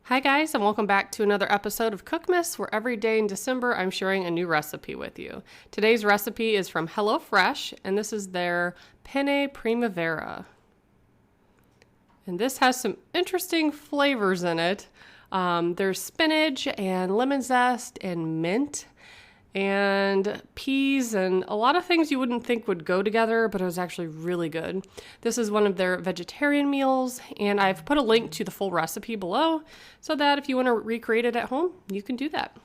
Hi guys, and welcome back to another episode of Cookmas, where every day in December I'm sharing a new recipe with you. Today's recipe is from HelloFresh, and this is their Penne Primavera. And this has some interesting flavors in it. There's spinach and lemon zest and mint and peas and a lot of things you wouldn't think would go together, but it was actually really good. This is one of their vegetarian meals, and I've put a link to the full recipe below so that if you want to recreate it at home, you can do that.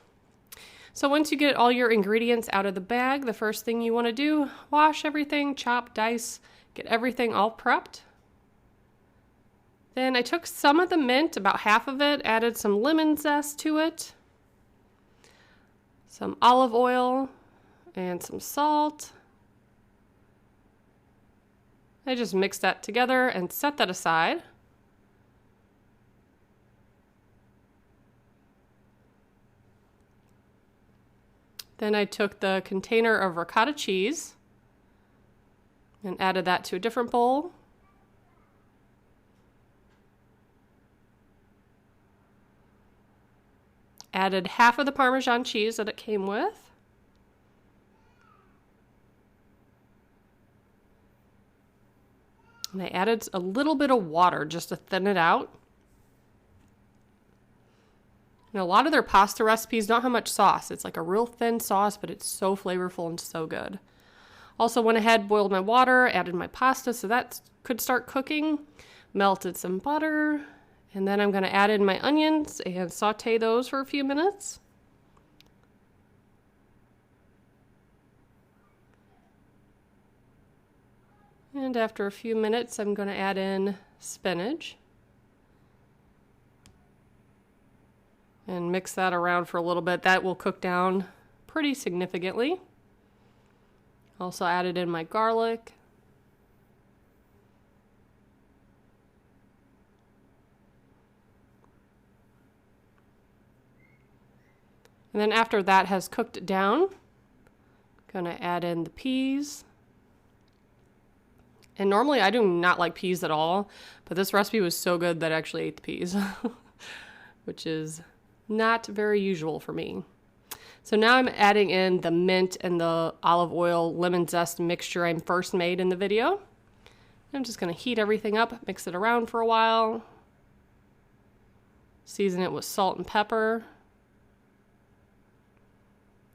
So once you get all your ingredients out of the bag, the first thing you want to do, wash everything, chop, dice, get everything all prepped. Then I took some of the mint, about half of it, added some lemon zest to it, some olive oil, and some salt. I just mixed that together and set that aside. Then I took the container of ricotta cheese and added that to a different bowl. Added half of the Parmesan cheese that it came with. And I added a little bit of water just to thin it out. And a lot of their pasta recipes don't have much sauce. It's like a real thin sauce, but it's so flavorful and so good. Also went ahead, boiled my water, added my pasta so that could start cooking. Melted some butter. And then I'm going to add in my onions and saute those for a few minutes. And after a few minutes, I'm going to add in spinach. And mix that around for a little bit. That will cook down pretty significantly. Also added in my garlic. And then after that has cooked down, I'm going to add in the peas. And normally I do not like peas at all, but this recipe was so good that I actually ate the peas, which is not very usual for me. So now I'm adding in the mint and the olive oil lemon zest mixture I first made in the video. I'm just going to heat everything up, mix it around for a while, season it with salt and pepper.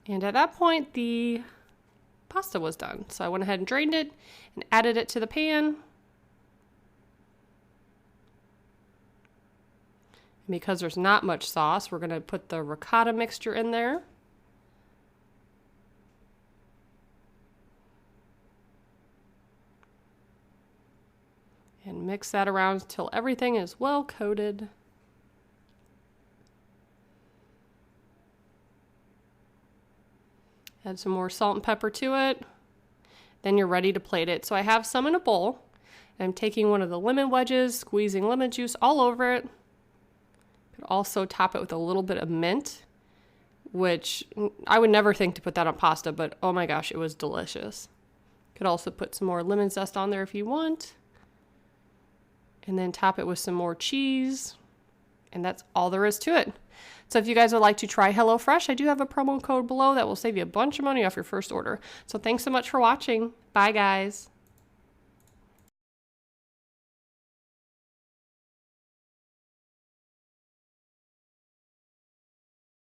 And at that point, the pasta was done. So I went ahead and drained it and added it to the pan. And because there's not much sauce, we're going to put the ricotta mixture in there. And mix that around until everything is well coated. Add some more salt and pepper to it. Then you're ready to plate it. So I have some in a bowl. I'm taking one of the lemon wedges, squeezing lemon juice all over it. Could also top it with a little bit of mint, which I would never think to put that on pasta, but oh my gosh, it was delicious. Could also put some more lemon zest on there if you want. And then top it with some more cheese. And that's all there is to it. So if you guys would like to try HelloFresh, I do have a promo code below that will save you a bunch of money off your first order. So thanks so much for watching. Bye, guys.